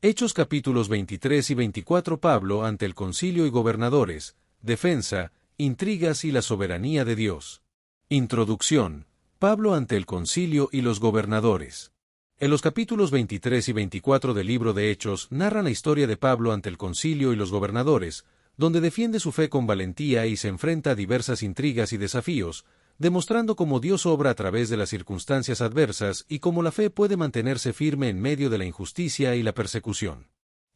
Hechos capítulos 23 y 24. Pablo ante el concilio y gobernadores, defensa, intrigas y la soberanía de Dios. Introducción. Pablo ante el concilio y los gobernadores. En los capítulos 23 y 24 del libro de Hechos narran la historia de Pablo ante el concilio y los gobernadores, donde defiende su fe con valentía y se enfrenta a diversas intrigas y desafíos, demostrando cómo Dios obra a través de las circunstancias adversas y cómo la fe puede mantenerse firme en medio de la injusticia y la persecución.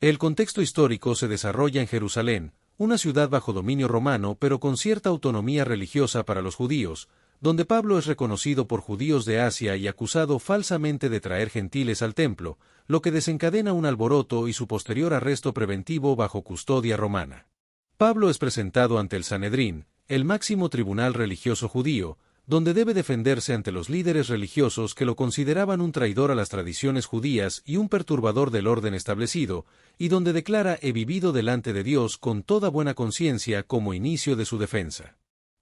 El contexto histórico se desarrolla en Jerusalén, una ciudad bajo dominio romano pero con cierta autonomía religiosa para los judíos, donde Pablo es reconocido por judíos de Asia y acusado falsamente de traer gentiles al templo, lo que desencadena un alboroto y su posterior arresto preventivo bajo custodia romana. Pablo es presentado ante el Sanedrín, el máximo tribunal religioso judío, donde debe defenderse ante los líderes religiosos que lo consideraban un traidor a las tradiciones judías y un perturbador del orden establecido, y donde declara he vivido delante de Dios con toda buena conciencia como inicio de su defensa.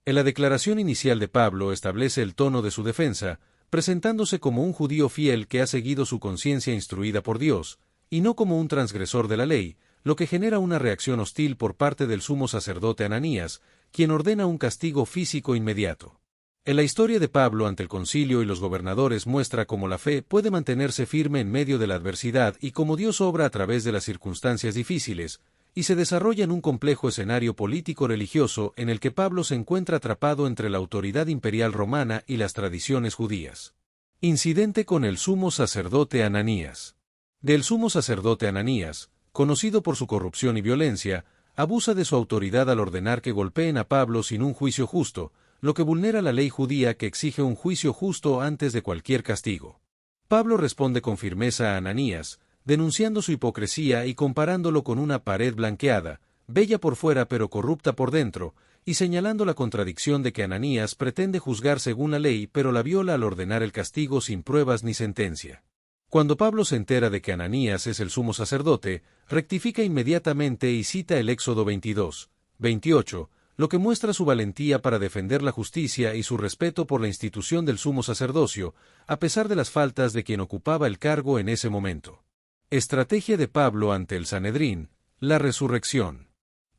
En la declaración inicial de Pablo establece el tono de su defensa, presentándose como un judío fiel que ha seguido su conciencia instruida por Dios, y no como un transgresor de la ley, lo que genera una reacción hostil por parte del sumo sacerdote Ananías, quien ordena un castigo físico inmediato. En la historia de Pablo ante el concilio y los gobernadores muestra cómo la fe puede mantenerse firme en medio de la adversidad y cómo Dios obra a través de las circunstancias difíciles, y se desarrolla en un complejo escenario político-religioso en el que Pablo se encuentra atrapado entre la autoridad imperial romana y las tradiciones judías. Incidente con el sumo sacerdote Ananías. Del sumo sacerdote Ananías, conocido por su corrupción y violencia, abusa de su autoridad al ordenar que golpeen a Pablo sin un juicio justo, lo que vulnera la ley judía que exige un juicio justo antes de cualquier castigo. Pablo responde con firmeza a Ananías, denunciando su hipocresía y comparándolo con una pared blanqueada, bella por fuera pero corrupta por dentro, y señalando la contradicción de que Ananías pretende juzgar según la ley pero la viola al ordenar el castigo sin pruebas ni sentencia. Cuando Pablo se entera de que Ananías es el sumo sacerdote, rectifica inmediatamente y cita el Éxodo 22, 28, lo que muestra su valentía para defender la justicia y su respeto por la institución del sumo sacerdocio, a pesar de las faltas de quien ocupaba el cargo en ese momento. Estrategia de Pablo ante el Sanedrín, la resurrección.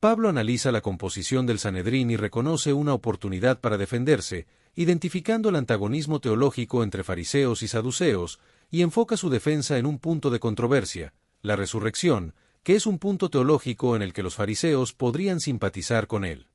Pablo analiza la composición del Sanedrín y reconoce una oportunidad para defenderse, identificando el antagonismo teológico entre fariseos y saduceos, y enfoca su defensa en un punto de controversia, la resurrección, que es un punto teológico en el que los fariseos podrían simpatizar con él.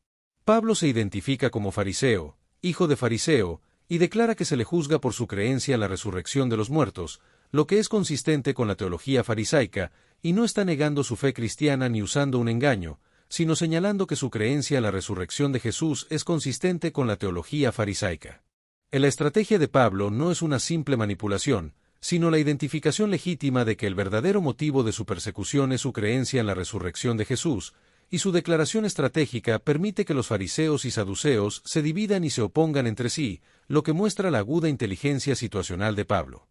Pablo se identifica como fariseo, hijo de fariseo, y declara que se le juzga por su creencia en la resurrección de los muertos, lo que es consistente con la teología farisaica, y no está negando su fe cristiana ni usando un engaño, sino señalando que su creencia en la resurrección de Jesús es consistente con la teología farisaica. En la estrategia de Pablo no es una simple manipulación, sino la identificación legítima de que el verdadero motivo de su persecución es su creencia en la resurrección de Jesús, y su declaración estratégica permite que los fariseos y saduceos se dividan y se opongan entre sí, lo que muestra la aguda inteligencia situacional de Pablo.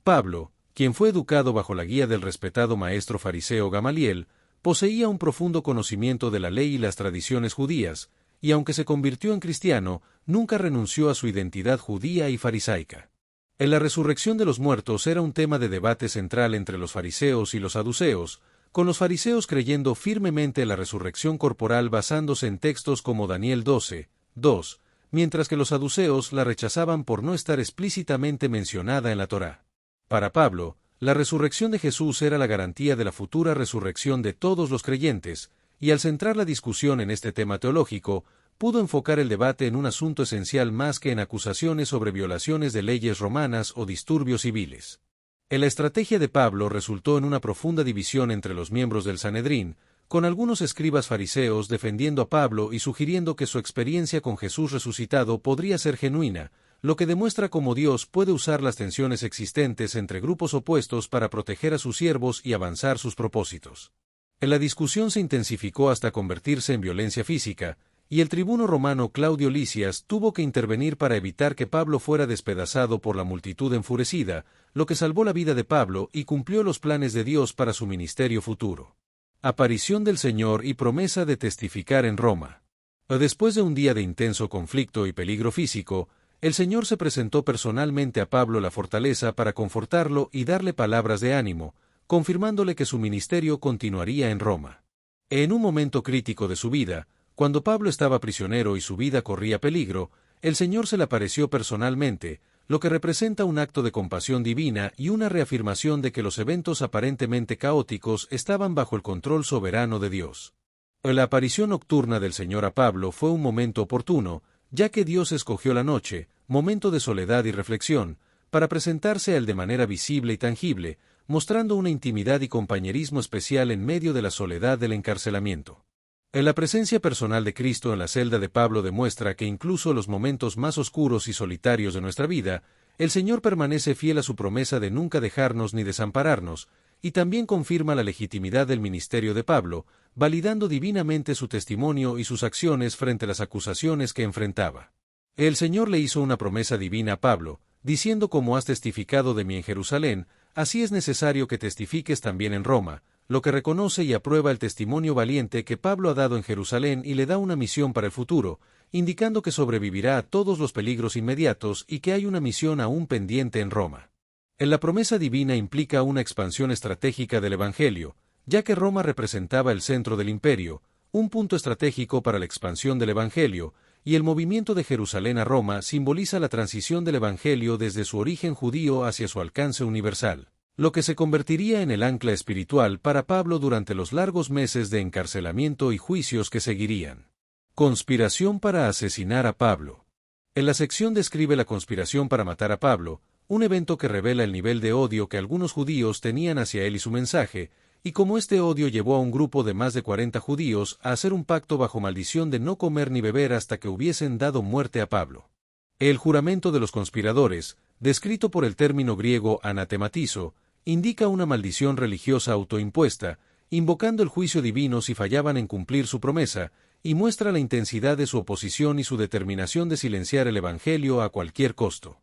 Pablo, quien fue educado bajo la guía del respetado maestro fariseo Gamaliel, poseía un profundo conocimiento de la ley y las tradiciones judías, y aunque se convirtió en cristiano, nunca renunció a su identidad judía y farisaica. En la resurrección de los muertos era un tema de debate central entre los fariseos y los saduceos, con los fariseos creyendo firmemente en la resurrección corporal basándose en textos como Daniel 12, 2, mientras que los saduceos la rechazaban por no estar explícitamente mencionada en la Torá. Para Pablo, la resurrección de Jesús era la garantía de la futura resurrección de todos los creyentes, y al centrar la discusión en este tema teológico, pudo enfocar el debate en un asunto esencial más que en acusaciones sobre violaciones de leyes romanas o disturbios civiles. En la estrategia de Pablo resultó en una profunda división entre los miembros del Sanedrín, con algunos escribas fariseos defendiendo a Pablo y sugiriendo que su experiencia con Jesús resucitado podría ser genuina, lo que demuestra cómo Dios puede usar las tensiones existentes entre grupos opuestos para proteger a sus siervos y avanzar sus propósitos. En la discusión se intensificó hasta convertirse en violencia física, y el tribuno romano Claudio Lisias tuvo que intervenir para evitar que Pablo fuera despedazado por la multitud enfurecida, lo que salvó la vida de Pablo y cumplió los planes de Dios para su ministerio futuro. Aparición del Señor y promesa de testificar en Roma. Después de un día de intenso conflicto y peligro físico, el Señor se presentó personalmente a Pablo en la fortaleza para confortarlo y darle palabras de ánimo, confirmándole que su ministerio continuaría en Roma. En un momento crítico de su vida, cuando Pablo estaba prisionero y su vida corría peligro, el Señor se le apareció personalmente, lo que representa un acto de compasión divina y una reafirmación de que los eventos aparentemente caóticos estaban bajo el control soberano de Dios. La aparición nocturna del Señor a Pablo fue un momento oportuno, ya que Dios escogió la noche, momento de soledad y reflexión, para presentarse a él de manera visible y tangible, mostrando una intimidad y compañerismo especial en medio de la soledad del encarcelamiento. La presencia personal de Cristo en la celda de Pablo demuestra que incluso en los momentos más oscuros y solitarios de nuestra vida, el Señor permanece fiel a su promesa de nunca dejarnos ni desampararnos, y también confirma la legitimidad del ministerio de Pablo, validando divinamente su testimonio y sus acciones frente a las acusaciones que enfrentaba. El Señor le hizo una promesa divina a Pablo, diciendo: como has testificado de mí en Jerusalén, así es necesario que testifiques también en Roma, lo que reconoce y aprueba el testimonio valiente que Pablo ha dado en Jerusalén y le da una misión para el futuro, indicando que sobrevivirá a todos los peligros inmediatos y que hay una misión aún pendiente en Roma. La promesa divina implica una expansión estratégica del Evangelio, ya que Roma representaba el centro del imperio, un punto estratégico para la expansión del Evangelio, y el movimiento de Jerusalén a Roma simboliza la transición del Evangelio desde su origen judío hacia su alcance universal, lo que se convertiría en el ancla espiritual para Pablo durante los largos meses de encarcelamiento y juicios que seguirían. Conspiración para asesinar a Pablo. En la sección describe la conspiración para matar a Pablo, un evento que revela el nivel de odio que algunos judíos tenían hacia él y su mensaje, y cómo este odio llevó a un grupo de más de 40 judíos a hacer un pacto bajo maldición de no comer ni beber hasta que hubiesen dado muerte a Pablo. El juramento de los conspiradores, descrito por el término griego anatematizo, indica una maldición religiosa autoimpuesta, invocando el juicio divino si fallaban en cumplir su promesa, y muestra la intensidad de su oposición y su determinación de silenciar el Evangelio a cualquier costo.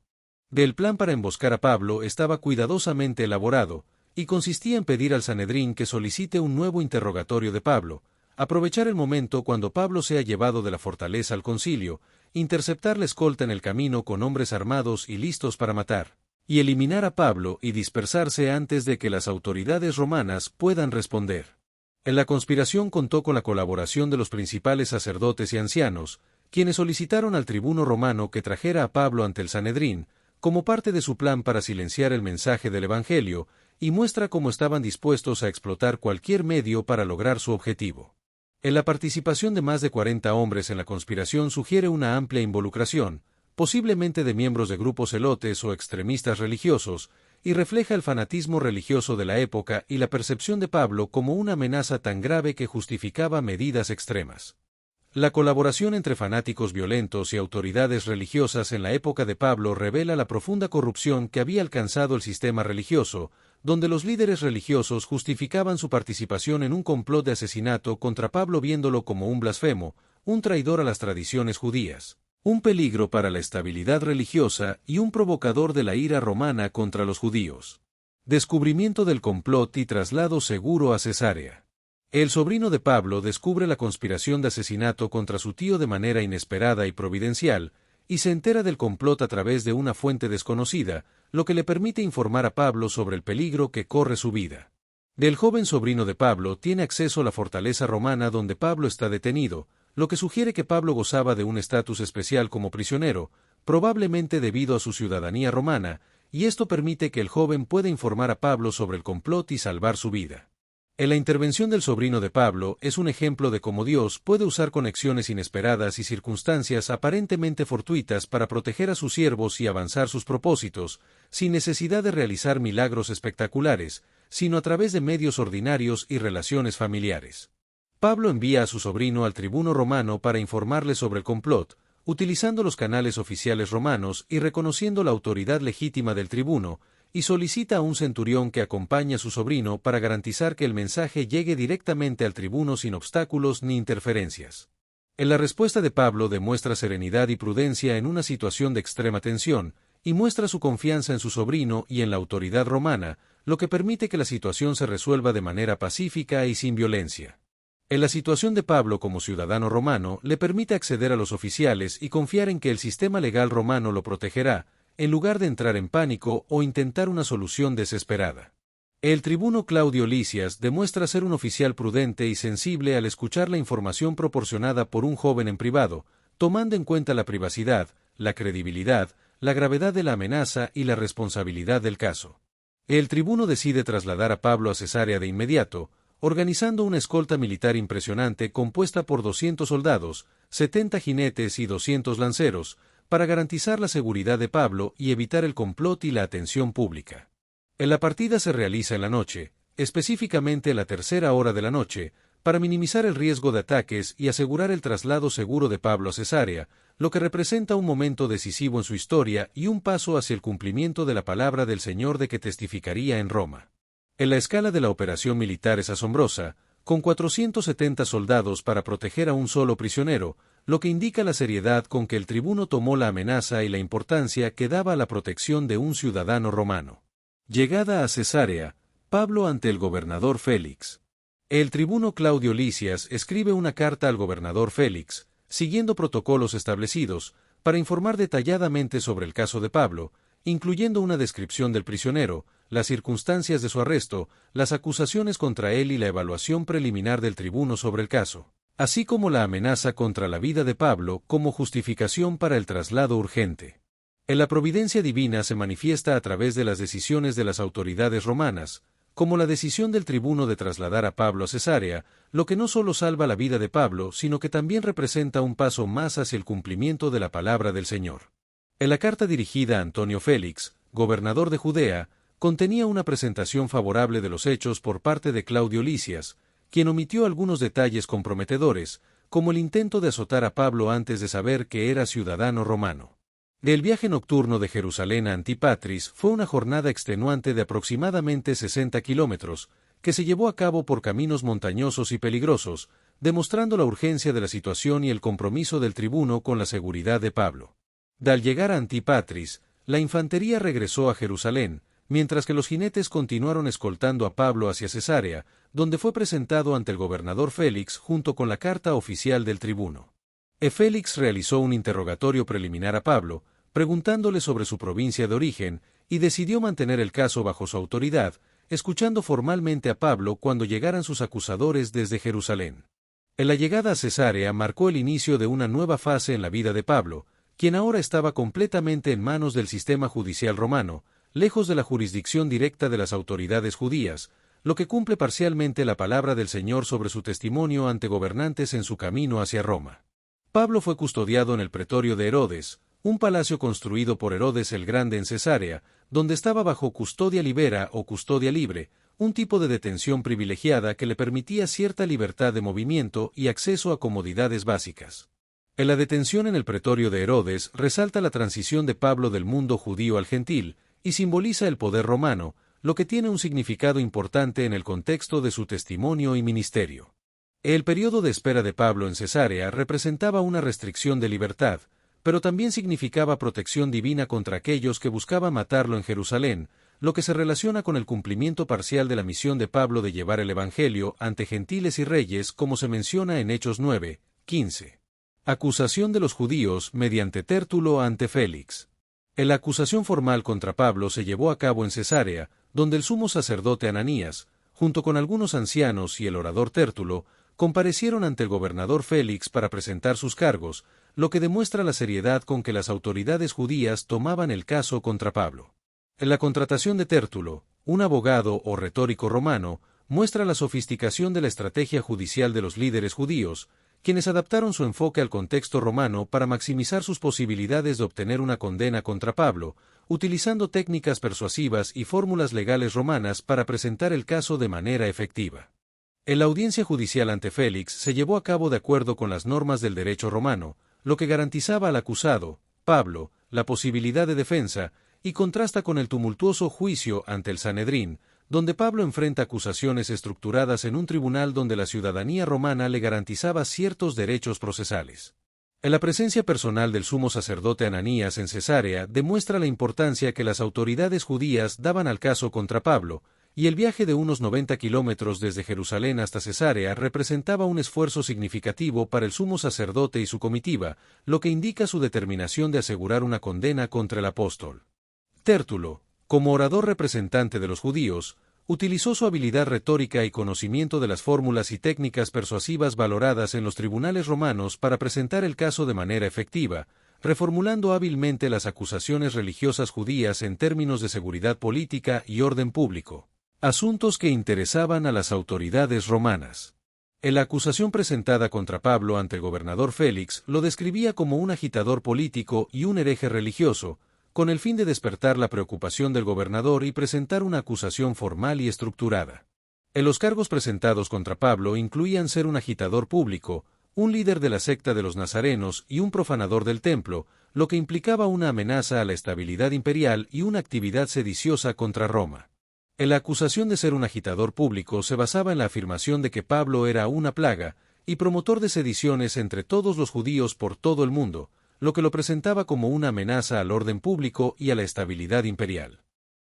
El plan para emboscar a Pablo estaba cuidadosamente elaborado, y consistía en pedir al Sanedrín que solicite un nuevo interrogatorio de Pablo, aprovechar el momento cuando Pablo sea llevado de la fortaleza al concilio, interceptar la escolta en el camino con hombres armados y listos para matar, y eliminar a Pablo y dispersarse antes de que las autoridades romanas puedan responder. En la conspiración contó con la colaboración de los principales sacerdotes y ancianos, quienes solicitaron al tribuno romano que trajera a Pablo ante el Sanedrín, como parte de su plan para silenciar el mensaje del Evangelio, y muestra cómo estaban dispuestos a explotar cualquier medio para lograr su objetivo. En la participación de más de 40 hombres en la conspiración sugiere una amplia involucración, posiblemente de miembros de grupos celotes o extremistas religiosos, y refleja el fanatismo religioso de la época y la percepción de Pablo como una amenaza tan grave que justificaba medidas extremas. La colaboración entre fanáticos violentos y autoridades religiosas en la época de Pablo revela la profunda corrupción que había alcanzado el sistema religioso, donde los líderes religiosos justificaban su participación en un complot de asesinato contra Pablo viéndolo como un blasfemo, un traidor a las tradiciones judías, un peligro para la estabilidad religiosa y un provocador de la ira romana contra los judíos. Descubrimiento del complot y traslado seguro a Cesarea. El sobrino de Pablo descubre la conspiración de asesinato contra su tío de manera inesperada y providencial, y se entera del complot a través de una fuente desconocida, lo que le permite informar a Pablo sobre el peligro que corre su vida. El joven sobrino de Pablo tiene acceso a la fortaleza romana donde Pablo está detenido, lo que sugiere que Pablo gozaba de un estatus especial como prisionero, probablemente debido a su ciudadanía romana, y esto permite que el joven pueda informar a Pablo sobre el complot y salvar su vida. En la intervención del sobrino de Pablo es un ejemplo de cómo Dios puede usar conexiones inesperadas y circunstancias aparentemente fortuitas para proteger a sus siervos y avanzar sus propósitos, sin necesidad de realizar milagros espectaculares, sino a través de medios ordinarios y relaciones familiares. Pablo envía a su sobrino al tribuno romano para informarle sobre el complot, utilizando los canales oficiales romanos y reconociendo la autoridad legítima del tribuno, y solicita a un centurión que acompañe a su sobrino para garantizar que el mensaje llegue directamente al tribuno sin obstáculos ni interferencias. En la respuesta de Pablo demuestra serenidad y prudencia en una situación de extrema tensión, y muestra su confianza en su sobrino y en la autoridad romana, lo que permite que la situación se resuelva de manera pacífica y sin violencia. En la situación de Pablo como ciudadano romano le permite acceder a los oficiales y confiar en que el sistema legal romano lo protegerá, en lugar de entrar en pánico o intentar una solución desesperada. El tribuno Claudio Lisias demuestra ser un oficial prudente y sensible al escuchar la información proporcionada por un joven en privado, tomando en cuenta la privacidad, la credibilidad, la gravedad de la amenaza y la responsabilidad del caso. El tribuno decide trasladar a Pablo a Cesarea de inmediato, organizando una escolta militar impresionante compuesta por 200 soldados, 70 jinetes y 200 lanceros, para garantizar la seguridad de Pablo y evitar el complot y la atención pública. La partida se realiza en la noche, específicamente la tercera hora de la noche, para minimizar el riesgo de ataques y asegurar el traslado seguro de Pablo a Cesarea, lo que representa un momento decisivo en su historia y un paso hacia el cumplimiento de la palabra del Señor de que testificaría en Roma. En la escala de la operación militar es asombrosa, con 470 soldados para proteger a un solo prisionero, lo que indica la seriedad con que el tribuno tomó la amenaza y la importancia que daba a la protección de un ciudadano romano. Llegada a Cesarea, Pablo ante el gobernador Félix. El tribuno Claudio Lisias escribe una carta al gobernador Félix, siguiendo protocolos establecidos, para informar detalladamente sobre el caso de Pablo, incluyendo una descripción del prisionero, las circunstancias de su arresto, las acusaciones contra él y la evaluación preliminar del tribuno sobre el caso, así como la amenaza contra la vida de Pablo como justificación para el traslado urgente. La providencia divina se manifiesta a través de las decisiones de las autoridades romanas, como la decisión del tribuno de trasladar a Pablo a Cesarea, lo que no solo salva la vida de Pablo, sino que también representa un paso más hacia el cumplimiento de la palabra del Señor. En la carta dirigida a Antonio Félix, gobernador de Judea, contenía una presentación favorable de los hechos por parte de Claudio Lisias, quien omitió algunos detalles comprometedores, como el intento de azotar a Pablo antes de saber que era ciudadano romano. El viaje nocturno de Jerusalén a Antipatris fue una jornada extenuante de aproximadamente 60 kilómetros, que se llevó a cabo por caminos montañosos y peligrosos, demostrando la urgencia de la situación y el compromiso del tribuno con la seguridad de Pablo. Al llegar a Antipatris, la infantería regresó a Jerusalén, mientras que los jinetes continuaron escoltando a Pablo hacia Cesarea, donde fue presentado ante el gobernador Félix junto con la carta oficial del tribuno. Félix realizó un interrogatorio preliminar a Pablo, preguntándole sobre su provincia de origen, y decidió mantener el caso bajo su autoridad, escuchando formalmente a Pablo cuando llegaran sus acusadores desde Jerusalén. La llegada a Cesarea marcó el inicio de una nueva fase en la vida de Pablo, quien ahora estaba completamente en manos del sistema judicial romano, lejos de la jurisdicción directa de las autoridades judías, lo que cumple parcialmente la palabra del Señor sobre su testimonio ante gobernantes en su camino hacia Roma. Pablo fue custodiado en el pretorio de Herodes, un palacio construido por Herodes el Grande en Cesarea, donde estaba bajo custodia libera o custodia libre, un tipo de detención privilegiada que le permitía cierta libertad de movimiento y acceso a comodidades básicas. En la detención en el pretorio de Herodes resalta la transición de Pablo del mundo judío al gentil, y simboliza el poder romano, lo que tiene un significado importante en el contexto de su testimonio y ministerio. El periodo de espera de Pablo en Cesarea representaba una restricción de libertad, pero también significaba protección divina contra aquellos que buscaban matarlo en Jerusalén, lo que se relaciona con el cumplimiento parcial de la misión de Pablo de llevar el Evangelio ante gentiles y reyes, como se menciona en Hechos 9, 15. Acusación de los judíos mediante Tértulo ante Félix. La acusación formal contra Pablo se llevó a cabo en Cesarea, donde el sumo sacerdote Ananías, junto con algunos ancianos y el orador Tértulo, comparecieron ante el gobernador Félix para presentar sus cargos, lo que demuestra la seriedad con que las autoridades judías tomaban el caso contra Pablo. En la contratación de Tértulo, un abogado o retórico romano, muestra la sofisticación de la estrategia judicial de los líderes judíos, quienes adaptaron su enfoque al contexto romano para maximizar sus posibilidades de obtener una condena contra Pablo, utilizando técnicas persuasivas y fórmulas legales romanas para presentar el caso de manera efectiva. La audiencia judicial ante Félix se llevó a cabo de acuerdo con las normas del derecho romano, lo que garantizaba al acusado, Pablo, la posibilidad de defensa, y contrasta con el tumultuoso juicio ante el Sanedrín, donde Pablo enfrenta acusaciones estructuradas en un tribunal donde la ciudadanía romana le garantizaba ciertos derechos procesales. La presencia personal del sumo sacerdote Ananías en Cesarea demuestra la importancia que las autoridades judías daban al caso contra Pablo, y el viaje de unos 90 kilómetros desde Jerusalén hasta Cesarea representaba un esfuerzo significativo para el sumo sacerdote y su comitiva, lo que indica su determinación de asegurar una condena contra el apóstol. Tértulo, como orador representante de los judíos, utilizó su habilidad retórica y conocimiento de las fórmulas y técnicas persuasivas valoradas en los tribunales romanos para presentar el caso de manera efectiva, reformulando hábilmente las acusaciones religiosas judías en términos de seguridad política y orden público, asuntos que interesaban a las autoridades romanas. La acusación presentada contra Pablo ante el gobernador Félix lo describía como un agitador político y un hereje religioso, con el fin de despertar la preocupación del gobernador y presentar una acusación formal y estructurada. Los cargos presentados contra Pablo incluían ser un agitador público, un líder de la secta de los nazarenos y un profanador del templo, lo que implicaba una amenaza a la estabilidad imperial y una actividad sediciosa contra Roma. La acusación de ser un agitador público se basaba en la afirmación de que Pablo era una plaga y promotor de sediciones entre todos los judíos por todo el mundo, lo que lo presentaba como una amenaza al orden público y a la estabilidad imperial.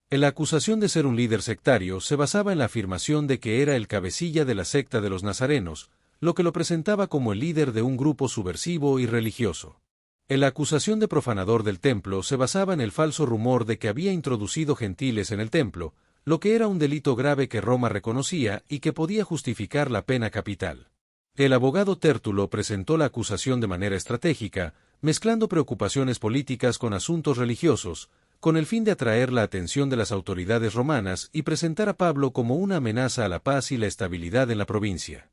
La acusación de ser un líder sectario se basaba en la afirmación de que era el cabecilla de la secta de los nazarenos, lo que lo presentaba como el líder de un grupo subversivo y religioso. La acusación de profanador del templo se basaba en el falso rumor de que había introducido gentiles en el templo, lo que era un delito grave que Roma reconocía y que podía justificar la pena capital. El abogado Tértulo presentó la acusación de manera estratégica, mezclando preocupaciones políticas con asuntos religiosos, con el fin de atraer la atención de las autoridades romanas y presentar a Pablo como una amenaza a la paz y la estabilidad en la provincia.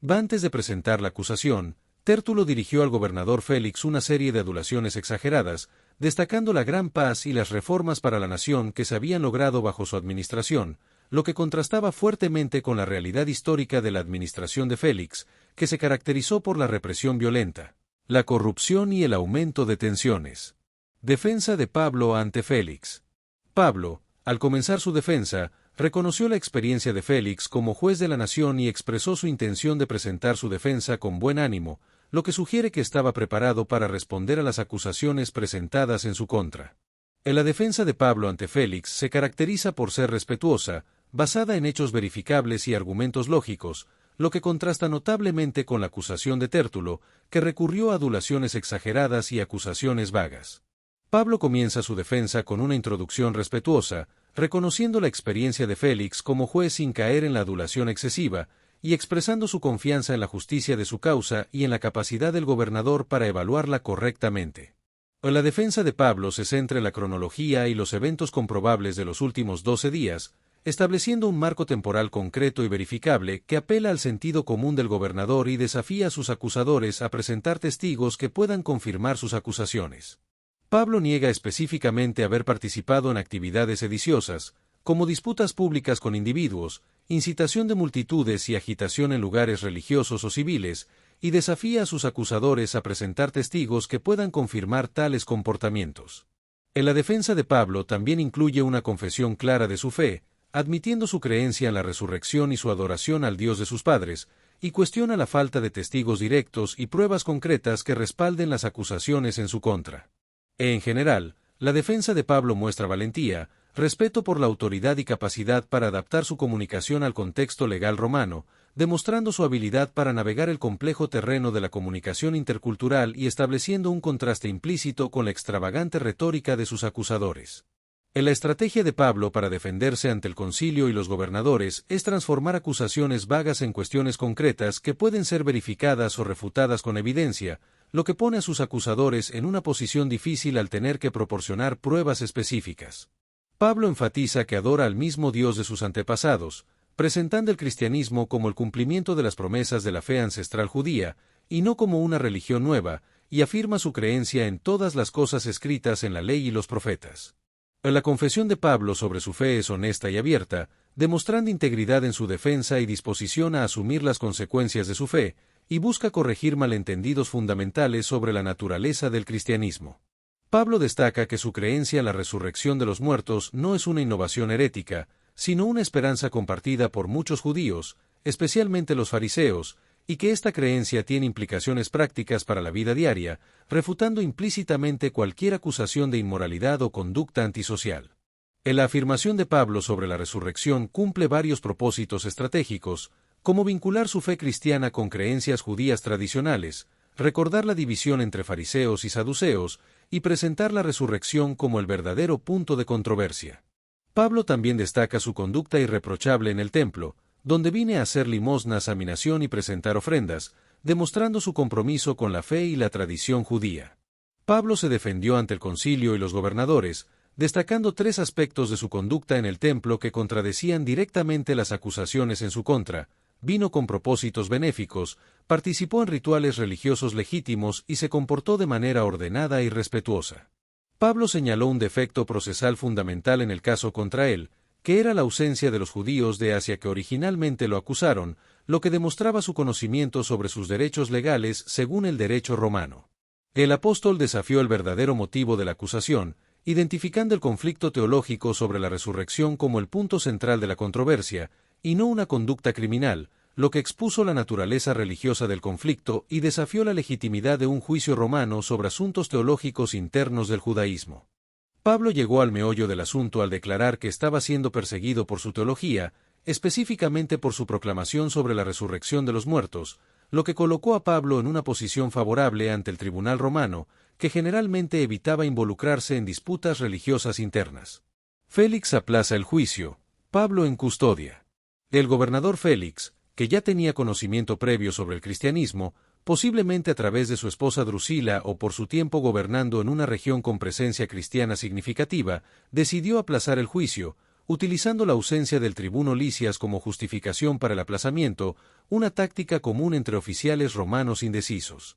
Antes de presentar la acusación, Tértulo dirigió al gobernador Félix una serie de adulaciones exageradas, destacando la gran paz y las reformas para la nación que se habían logrado bajo su administración, lo que contrastaba fuertemente con la realidad histórica de la administración de Félix, que se caracterizó por la represión violenta, la corrupción y el aumento de tensiones. Defensa de Pablo ante Félix. Pablo, al comenzar su defensa, reconoció la experiencia de Félix como juez de la nación y expresó su intención de presentar su defensa con buen ánimo, lo que sugiere que estaba preparado para responder a las acusaciones presentadas en su contra. La defensa de Pablo ante Félix se caracteriza por ser respetuosa, basada en hechos verificables y argumentos lógicos, lo que contrasta notablemente con la acusación de Tértulo, que recurrió a adulaciones exageradas y acusaciones vagas. Pablo comienza su defensa con una introducción respetuosa, reconociendo la experiencia de Félix como juez sin caer en la adulación excesiva, y expresando su confianza en la justicia de su causa y en la capacidad del gobernador para evaluarla correctamente. La defensa de Pablo se centra en la cronología y los eventos comprobables de los últimos 12 días, estableciendo un marco temporal concreto y verificable que apela al sentido común del gobernador y desafía a sus acusadores a presentar testigos que puedan confirmar sus acusaciones. Pablo niega específicamente haber participado en actividades sediciosas, como disputas públicas con individuos, incitación de multitudes y agitación en lugares religiosos o civiles, y desafía a sus acusadores a presentar testigos que puedan confirmar tales comportamientos. En la defensa de Pablo también incluye una confesión clara de su fe, admitiendo su creencia en la resurrección y su adoración al Dios de sus padres, y cuestiona la falta de testigos directos y pruebas concretas que respalden las acusaciones en su contra. En general, la defensa de Pablo muestra valentía, respeto por la autoridad y capacidad para adaptar su comunicación al contexto legal romano, demostrando su habilidad para navegar el complejo terreno de la comunicación intercultural y estableciendo un contraste implícito con la extravagante retórica de sus acusadores. La estrategia de Pablo para defenderse ante el concilio y los gobernadores es transformar acusaciones vagas en cuestiones concretas que pueden ser verificadas o refutadas con evidencia, lo que pone a sus acusadores en una posición difícil al tener que proporcionar pruebas específicas. Pablo enfatiza que adora al mismo Dios de sus antepasados, presentando el cristianismo como el cumplimiento de las promesas de la fe ancestral judía, y no como una religión nueva, y afirma su creencia en todas las cosas escritas en la ley y los profetas. La confesión de Pablo sobre su fe es honesta y abierta, demostrando integridad en su defensa y disposición a asumir las consecuencias de su fe, y busca corregir malentendidos fundamentales sobre la naturaleza del cristianismo. Pablo destaca que su creencia en la resurrección de los muertos no es una innovación herética, sino una esperanza compartida por muchos judíos, especialmente los fariseos, y que esta creencia tiene implicaciones prácticas para la vida diaria, refutando implícitamente cualquier acusación de inmoralidad o conducta antisocial. La afirmación de Pablo sobre la resurrección cumple varios propósitos estratégicos, como vincular su fe cristiana con creencias judías tradicionales, recordar la división entre fariseos y saduceos, y presentar la resurrección como el verdadero punto de controversia. Pablo también destaca su conducta irreprochable en el templo, donde vine a hacer limosnas a mi nación y presentar ofrendas, demostrando su compromiso con la fe y la tradición judía. Pablo se defendió ante el concilio y los gobernadores, destacando 3 aspectos de su conducta en el templo que contradecían directamente las acusaciones en su contra: vino con propósitos benéficos, participó en rituales religiosos legítimos y se comportó de manera ordenada y respetuosa. Pablo señaló un defecto procesal fundamental en el caso contra él, que era la ausencia de los judíos de Asia que originalmente lo acusaron, lo que demostraba su conocimiento sobre sus derechos legales según el derecho romano. El apóstol desafió el verdadero motivo de la acusación, identificando el conflicto teológico sobre la resurrección como el punto central de la controversia, y no una conducta criminal, lo que expuso la naturaleza religiosa del conflicto y desafió la legitimidad de un juicio romano sobre asuntos teológicos internos del judaísmo. Pablo llegó al meollo del asunto al declarar que estaba siendo perseguido por su teología, específicamente por su proclamación sobre la resurrección de los muertos, lo que colocó a Pablo en una posición favorable ante el tribunal romano, que generalmente evitaba involucrarse en disputas religiosas internas. Félix aplaza el juicio, Pablo en custodia. El gobernador Félix, que ya tenía conocimiento previo sobre el cristianismo, posiblemente a través de su esposa Drusila o por su tiempo gobernando en una región con presencia cristiana significativa, decidió aplazar el juicio, utilizando la ausencia del tribuno Lisias como justificación para el aplazamiento, una táctica común entre oficiales romanos indecisos.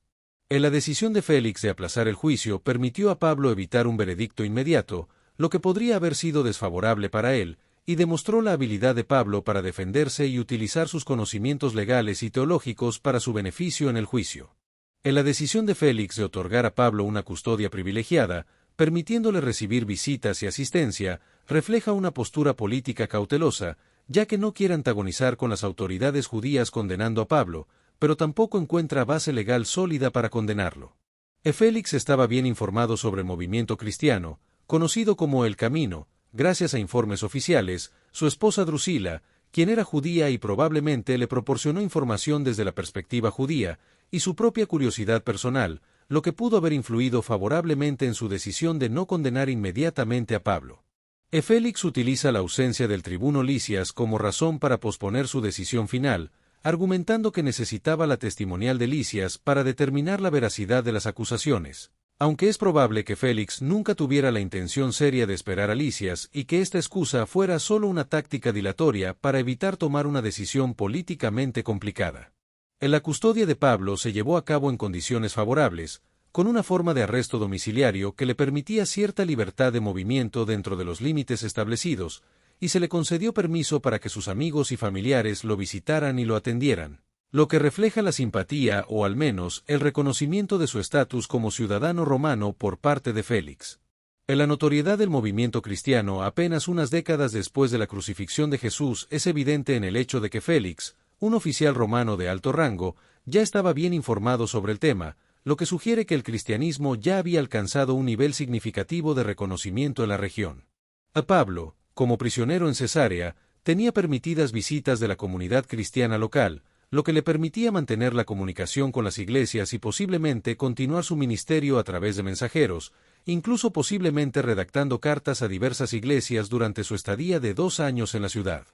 En la decisión de Félix de aplazar el juicio permitió a Pablo evitar un veredicto inmediato, lo que podría haber sido desfavorable para él, y demostró la habilidad de Pablo para defenderse y utilizar sus conocimientos legales y teológicos para su beneficio en el juicio. En la decisión de Félix de otorgar a Pablo una custodia privilegiada, permitiéndole recibir visitas y asistencia, refleja una postura política cautelosa, ya que no quiere antagonizar con las autoridades judías condenando a Pablo, pero tampoco encuentra base legal sólida para condenarlo. Félix estaba bien informado sobre el movimiento cristiano, conocido como El Camino, gracias a informes oficiales. Su esposa Drusila, quien era judía y probablemente le proporcionó información desde la perspectiva judía, y su propia curiosidad personal, lo que pudo haber influido favorablemente en su decisión de no condenar inmediatamente a Pablo. Félix utiliza la ausencia del tribuno Lisias como razón para posponer su decisión final, argumentando que necesitaba la testimonial de Lisias para determinar la veracidad de las acusaciones. Aunque es probable que Félix nunca tuviera la intención seria de esperar a Lisias y que esta excusa fuera solo una táctica dilatoria para evitar tomar una decisión políticamente complicada. La custodia de Pablo se llevó a cabo en condiciones favorables, con una forma de arresto domiciliario que le permitía cierta libertad de movimiento dentro de los límites establecidos, y se le concedió permiso para que sus amigos y familiares lo visitaran y lo atendieran, lo que refleja la simpatía o al menos el reconocimiento de su estatus como ciudadano romano por parte de Félix. En la notoriedad del movimiento cristiano apenas unas décadas después de la crucifixión de Jesús es evidente en el hecho de que Félix, un oficial romano de alto rango, ya estaba bien informado sobre el tema, lo que sugiere que el cristianismo ya había alcanzado un nivel significativo de reconocimiento en la región. A Pablo, como prisionero en Cesarea, tenía permitidas visitas de la comunidad cristiana local, lo que le permitía mantener la comunicación con las iglesias y posiblemente continuar su ministerio a través de mensajeros, incluso posiblemente redactando cartas a diversas iglesias durante su estadía de 2 años en la ciudad.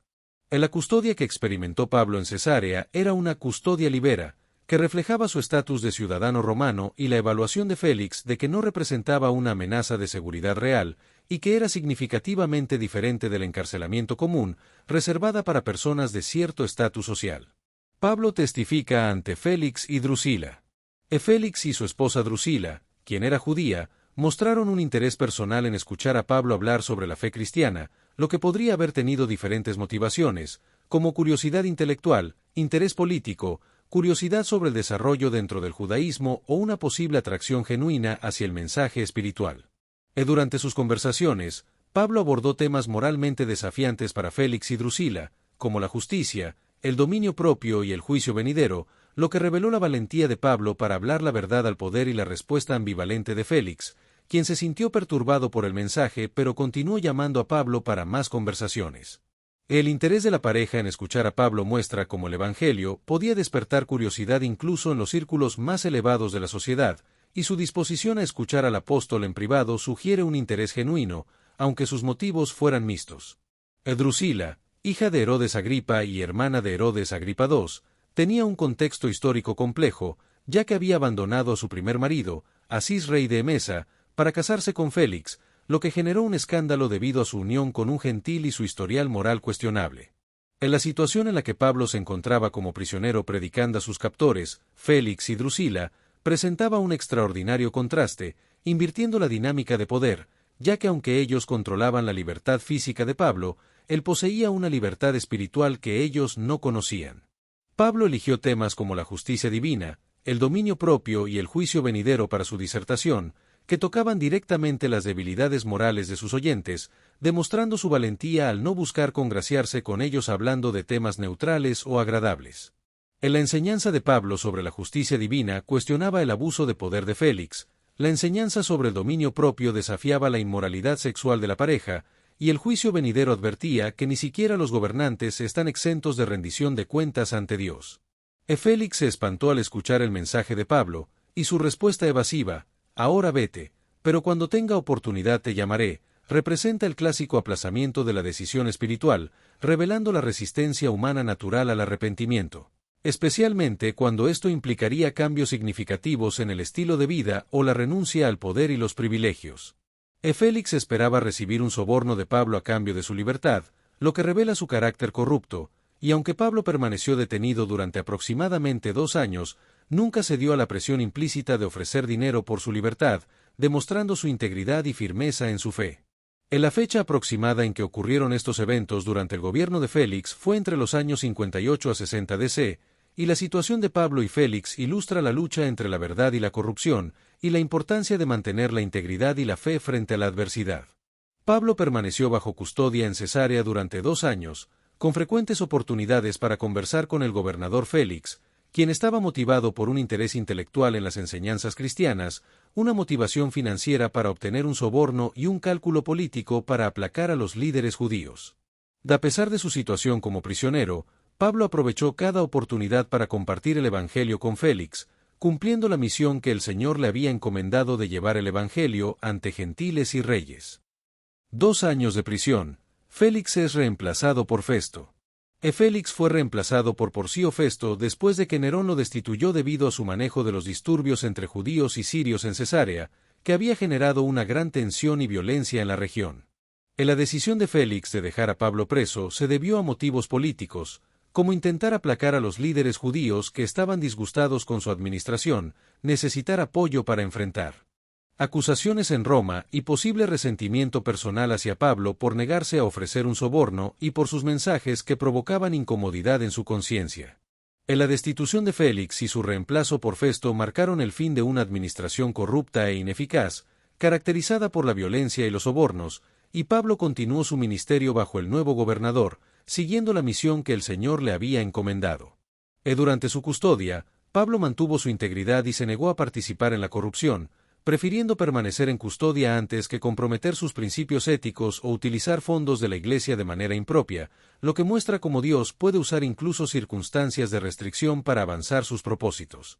La custodia que experimentó Pablo en Cesarea era una custodia libera, que reflejaba su estatus de ciudadano romano y la evaluación de Félix de que no representaba una amenaza de seguridad real, y que era significativamente diferente del encarcelamiento común, reservada para personas de cierto estatus social. Pablo testifica ante Félix y Drusila. Félix y su esposa Drusila, quien era judía, mostraron un interés personal en escuchar a Pablo hablar sobre la fe cristiana, lo que podría haber tenido diferentes motivaciones, como curiosidad intelectual, interés político, curiosidad sobre el desarrollo dentro del judaísmo o una posible atracción genuina hacia el mensaje espiritual. Durante sus conversaciones, Pablo abordó temas moralmente desafiantes para Félix y Drusila, como la justicia, el dominio propio y el juicio venidero, lo que reveló la valentía de Pablo para hablar la verdad al poder y la respuesta ambivalente de Félix, quien se sintió perturbado por el mensaje pero continuó llamando a Pablo para más conversaciones. El interés de la pareja en escuchar a Pablo muestra cómo el Evangelio podía despertar curiosidad incluso en los círculos más elevados de la sociedad, y su disposición a escuchar al apóstol en privado sugiere un interés genuino, aunque sus motivos fueran mixtos. Drusila, hija de Herodes Agripa y hermana de Herodes Agripa II, tenía un contexto histórico complejo, ya que había abandonado a su primer marido, Asís rey de Emesa, para casarse con Félix, lo que generó un escándalo debido a su unión con un gentil y su historial moral cuestionable. En la situación en la que Pablo se encontraba como prisionero predicando a sus captores, Félix y Drusila, presentaba un extraordinario contraste, invirtiendo la dinámica de poder, ya que aunque ellos controlaban la libertad física de Pablo, él poseía una libertad espiritual que ellos no conocían. Pablo eligió temas como la justicia divina, el dominio propio y el juicio venidero para su disertación, que tocaban directamente las debilidades morales de sus oyentes, demostrando su valentía al no buscar congraciarse con ellos hablando de temas neutrales o agradables. En la enseñanza de Pablo sobre la justicia divina cuestionaba el abuso de poder de Félix, la enseñanza sobre el dominio propio desafiaba la inmoralidad sexual de la pareja, y el juicio venidero advertía que ni siquiera los gobernantes están exentos de rendición de cuentas ante Dios. Félix se espantó al escuchar el mensaje de Pablo, y su respuesta evasiva, «Ahora vete, pero cuando tenga oportunidad te llamaré», representa el clásico aplazamiento de la decisión espiritual, revelando la resistencia humana natural al arrepentimiento, especialmente cuando esto implicaría cambios significativos en el estilo de vida o la renuncia al poder y los privilegios. Félix esperaba recibir un soborno de Pablo a cambio de su libertad, lo que revela su carácter corrupto, y aunque Pablo permaneció detenido durante aproximadamente 2 años, nunca cedió a la presión implícita de ofrecer dinero por su libertad, demostrando su integridad y firmeza en su fe. En la fecha aproximada en que ocurrieron estos eventos durante el gobierno de Félix fue entre los años 58 a 60 DC, y la situación de Pablo y Félix ilustra la lucha entre la verdad y la corrupción, y la importancia de mantener la integridad y la fe frente a la adversidad. Pablo permaneció bajo custodia en Cesarea durante 2 años, con frecuentes oportunidades para conversar con el gobernador Félix, quien estaba motivado por un interés intelectual en las enseñanzas cristianas, una motivación financiera para obtener un soborno y un cálculo político para aplacar a los líderes judíos. A pesar de su situación como prisionero, Pablo aprovechó cada oportunidad para compartir el Evangelio con Félix, cumpliendo la misión que el Señor le había encomendado de llevar el Evangelio ante gentiles y reyes. 2 años de prisión. Félix es reemplazado por Festo. Félix fue reemplazado por Porcio Festo después de que Nerón lo destituyó debido a su manejo de los disturbios entre judíos y sirios en Cesarea, que había generado una gran tensión y violencia en la región. La decisión de Félix de dejar a Pablo preso se debió a motivos políticos, como intentar aplacar a los líderes judíos que estaban disgustados con su administración, necesitar apoyo para enfrentar acusaciones en Roma y posible resentimiento personal hacia Pablo por negarse a ofrecer un soborno y por sus mensajes que provocaban incomodidad en su conciencia. La destitución de Félix y su reemplazo por Festo marcaron el fin de una administración corrupta e ineficaz, caracterizada por la violencia y los sobornos, y Pablo continuó su ministerio bajo el nuevo gobernador, siguiendo la misión que el Señor le había encomendado. Durante su custodia, Pablo mantuvo su integridad y se negó a participar en la corrupción, prefiriendo permanecer en custodia antes que comprometer sus principios éticos o utilizar fondos de la Iglesia de manera impropia, lo que muestra cómo Dios puede usar incluso circunstancias de restricción para avanzar sus propósitos.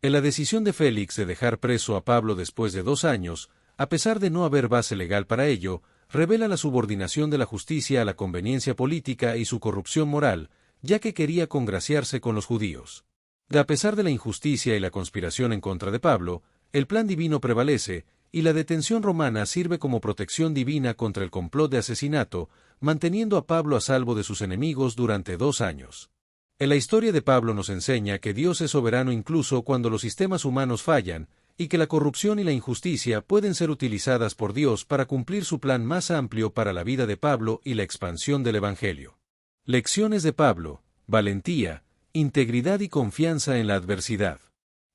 En la decisión de Félix de dejar preso a Pablo después de 2 años, a pesar de no haber base legal para ello, revela la subordinación de la justicia a la conveniencia política y su corrupción moral, ya que quería congraciarse con los judíos. A pesar de la injusticia y la conspiración en contra de Pablo, el plan divino prevalece, y la detención romana sirve como protección divina contra el complot de asesinato, manteniendo a Pablo a salvo de sus enemigos durante 2 años. En la historia de Pablo nos enseña que Dios es soberano incluso cuando los sistemas humanos fallan, y que la corrupción y la injusticia pueden ser utilizadas por Dios para cumplir su plan más amplio para la vida de Pablo y la expansión del Evangelio. Lecciones de Pablo: valentía, integridad y confianza en la adversidad.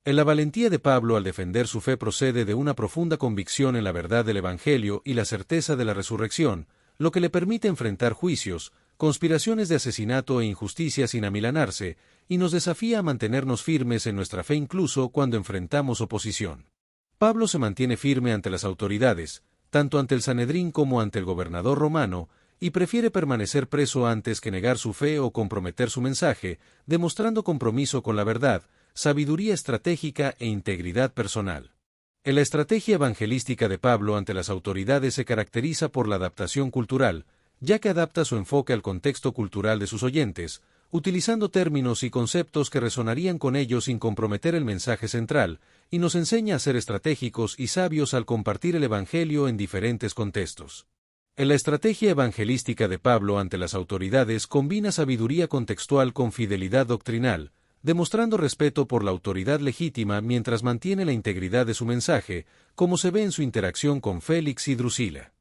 La valentía de Pablo al defender su fe procede de una profunda convicción en la verdad del Evangelio y la certeza de la resurrección, lo que le permite enfrentar juicios, conspiraciones de asesinato e injusticia sin amilanarse, y nos desafía a mantenernos firmes en nuestra fe incluso cuando enfrentamos oposición. Pablo se mantiene firme ante las autoridades, tanto ante el Sanedrín como ante el gobernador romano, y prefiere permanecer preso antes que negar su fe o comprometer su mensaje, demostrando compromiso con la verdad, sabiduría estratégica e integridad personal. La estrategia evangelística de Pablo ante las autoridades se caracteriza por la adaptación cultural, ya que adapta su enfoque al contexto cultural de sus oyentes, utilizando términos y conceptos que resonarían con ellos sin comprometer el mensaje central, y nos enseña a ser estratégicos y sabios al compartir el Evangelio en diferentes contextos. La estrategia evangelística de Pablo ante las autoridades combina sabiduría contextual con fidelidad doctrinal, demostrando respeto por la autoridad legítima mientras mantiene la integridad de su mensaje, como se ve en su interacción con Félix y Drusila.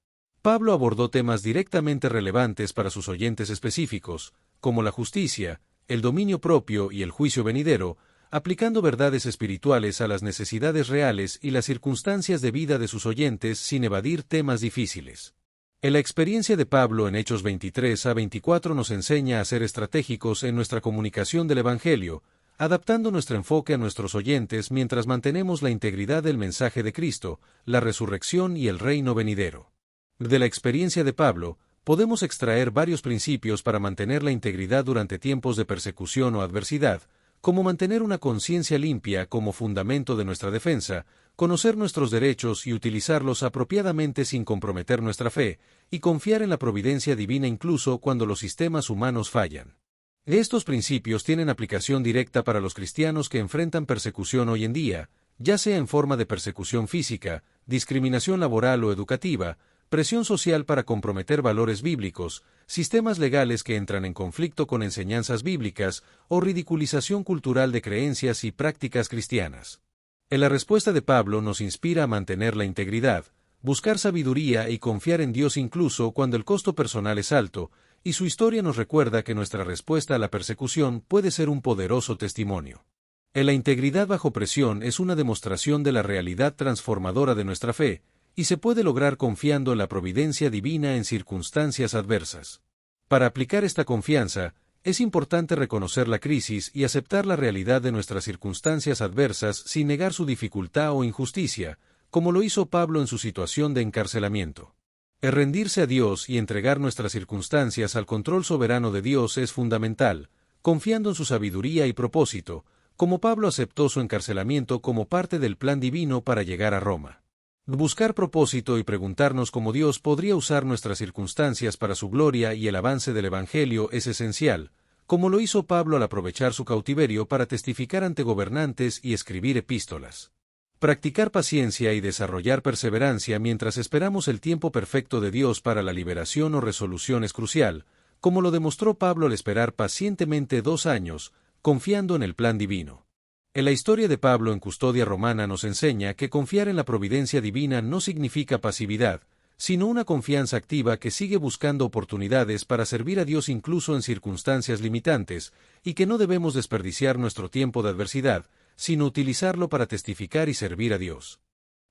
Pablo abordó temas directamente relevantes para sus oyentes específicos, como la justicia, el dominio propio y el juicio venidero, aplicando verdades espirituales a las necesidades reales y las circunstancias de vida de sus oyentes sin evadir temas difíciles. La experiencia de Pablo en Hechos 23 a 24 nos enseña a ser estratégicos en nuestra comunicación del Evangelio, adaptando nuestro enfoque a nuestros oyentes mientras mantenemos la integridad del mensaje de Cristo, la resurrección y el reino venidero. De la experiencia de Pablo, podemos extraer varios principios para mantener la integridad durante tiempos de persecución o adversidad, como mantener una conciencia limpia como fundamento de nuestra defensa, conocer nuestros derechos y utilizarlos apropiadamente sin comprometer nuestra fe, y confiar en la providencia divina incluso cuando los sistemas humanos fallan. Estos principios tienen aplicación directa para los cristianos que enfrentan persecución hoy en día, ya sea en forma de persecución física, discriminación laboral o educativa, presión social para comprometer valores bíblicos, sistemas legales que entran en conflicto con enseñanzas bíblicas o ridiculización cultural de creencias y prácticas cristianas. La respuesta de Pablo nos inspira a mantener la integridad, buscar sabiduría y confiar en Dios incluso cuando el costo personal es alto, y su historia nos recuerda que nuestra respuesta a la persecución puede ser un poderoso testimonio. La integridad bajo presión es una demostración de la realidad transformadora de nuestra fe, y se puede lograr confiando en la providencia divina en circunstancias adversas. Para aplicar esta confianza, es importante reconocer la crisis y aceptar la realidad de nuestras circunstancias adversas sin negar su dificultad o injusticia, como lo hizo Pablo en su situación de encarcelamiento. El rendirse a Dios y entregar nuestras circunstancias al control soberano de Dios es fundamental, confiando en su sabiduría y propósito, como Pablo aceptó su encarcelamiento como parte del plan divino para llegar a Roma. Buscar propósito y preguntarnos cómo Dios podría usar nuestras circunstancias para su gloria y el avance del Evangelio es esencial, como lo hizo Pablo al aprovechar su cautiverio para testificar ante gobernantes y escribir epístolas. Practicar paciencia y desarrollar perseverancia mientras esperamos el tiempo perfecto de Dios para la liberación o resolución es crucial, como lo demostró Pablo al esperar pacientemente 2 años, confiando en el plan divino. La historia de Pablo en custodia romana nos enseña que confiar en la providencia divina no significa pasividad, sino una confianza activa que sigue buscando oportunidades para servir a Dios incluso en circunstancias limitantes, y que no debemos desperdiciar nuestro tiempo de adversidad, sino utilizarlo para testificar y servir a Dios.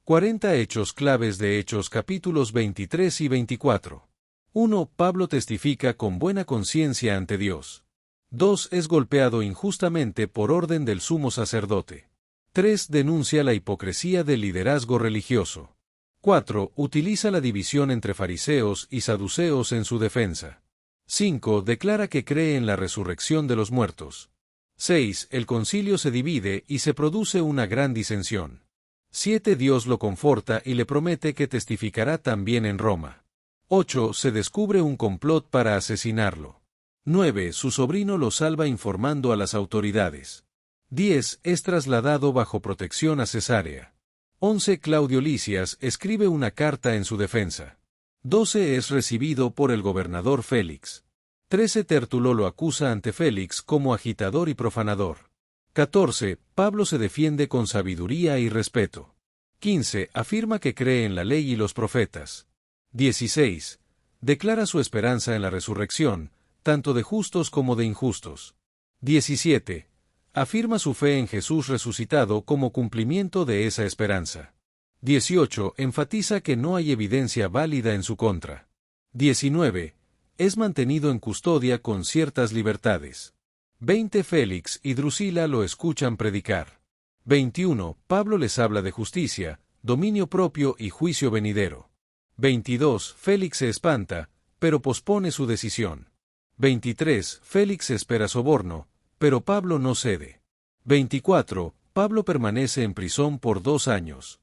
40 hechos claves de Hechos capítulos 23 y 24. 1. Pablo testifica con buena conciencia ante Dios. 2. Es golpeado injustamente por orden del sumo sacerdote. 3. Denuncia la hipocresía del liderazgo religioso. 4. Utiliza la división entre fariseos y saduceos en su defensa. 5. Declara que cree en la resurrección de los muertos. 6. El concilio se divide y se produce una gran disensión. 7. Dios lo conforta y le promete que testificará también en Roma. 8. Se descubre un complot para asesinarlo. 9. Su sobrino lo salva informando a las autoridades. 10. Es trasladado bajo protección a Cesarea. 11. Claudio Lisias escribe una carta en su defensa. 12. Es recibido por el gobernador Félix. 13. Tértulo lo acusa ante Félix como agitador y profanador. 14. Pablo se defiende con sabiduría y respeto. 15. Afirma que cree en la ley y los profetas. 16. Declara su esperanza en la resurrección, tanto de justos como de injustos. 17. Afirma su fe en Jesús resucitado como cumplimiento de esa esperanza. 18. Enfatiza que no hay evidencia válida en su contra. 19. Es mantenido en custodia con ciertas libertades. 20. Félix y Drusila lo escuchan predicar. 21. Pablo les habla de justicia, dominio propio y juicio venidero. 22. Félix se espanta, pero pospone su decisión. 23. Félix espera soborno, pero Pablo no cede. 24. Pablo permanece en prisión por 2 años.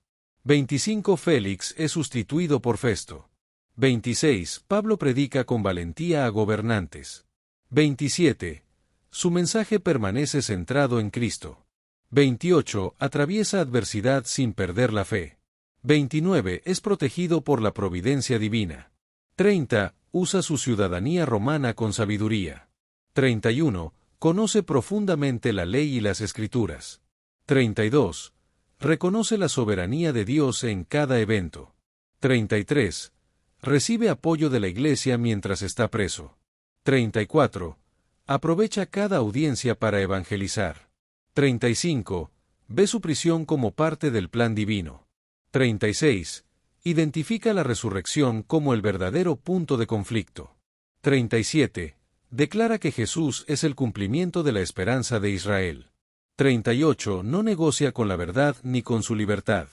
25 Félix es sustituido por Festo. 26 Pablo predica con valentía a gobernantes. 27 Su mensaje permanece centrado en Cristo. 28 Atraviesa adversidad sin perder la fe. 29 Es protegido por la providencia divina. 30 Usa su ciudadanía romana con sabiduría. 31 Conoce profundamente la ley y las Escrituras. 32 Reconoce la soberanía de Dios en cada evento. 33 Recibe apoyo de la Iglesia mientras está preso. 34 Aprovecha cada audiencia para evangelizar. 35 Ve su prisión como parte del plan divino. 36 Identifica la resurrección como el verdadero punto de conflicto. 37 Declara que Jesús es el cumplimiento de la esperanza de Israel. 38 No negocia con la verdad ni con su libertad.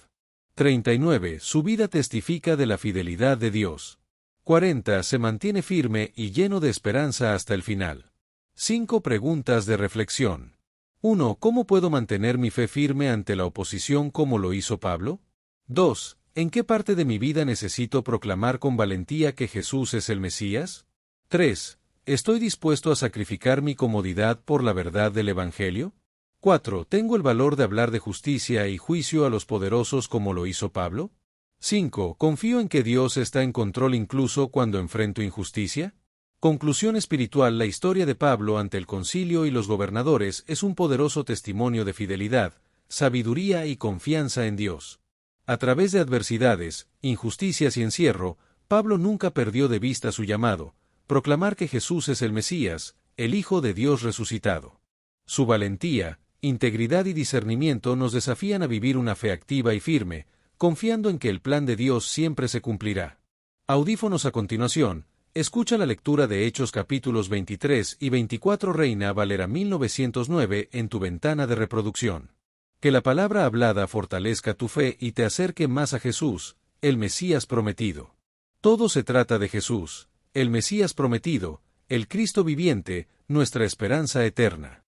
39 Su vida testifica de la fidelidad de Dios. 40 Se mantiene firme y lleno de esperanza hasta el final. 5 preguntas de reflexión. 1. ¿Cómo puedo mantener mi fe firme ante la oposición como lo hizo Pablo? 2. ¿En qué parte de mi vida necesito proclamar con valentía que Jesús es el Mesías? 3. ¿Estoy dispuesto a sacrificar mi comodidad por la verdad del Evangelio? 4. ¿Tengo el valor de hablar de justicia y juicio a los poderosos como lo hizo Pablo? 5. ¿Confío en que Dios está en control incluso cuando enfrento injusticia? Conclusión espiritual. La historia de Pablo ante el concilio y los gobernadores es un poderoso testimonio de fidelidad, sabiduría y confianza en Dios. A través de adversidades, injusticias y encierro, Pablo nunca perdió de vista su llamado, proclamar que Jesús es el Mesías, el Hijo de Dios resucitado. Su valentía, integridad y discernimiento nos desafían a vivir una fe activa y firme, confiando en que el plan de Dios siempre se cumplirá. Audífonos a continuación, escucha la lectura de Hechos capítulos 23 y 24 Reina Valera 1909 en tu ventana de reproducción. Que la palabra hablada fortalezca tu fe y te acerque más a Jesús, el Mesías prometido. Todo se trata de Jesús, el Mesías prometido, el Cristo viviente, nuestra esperanza eterna.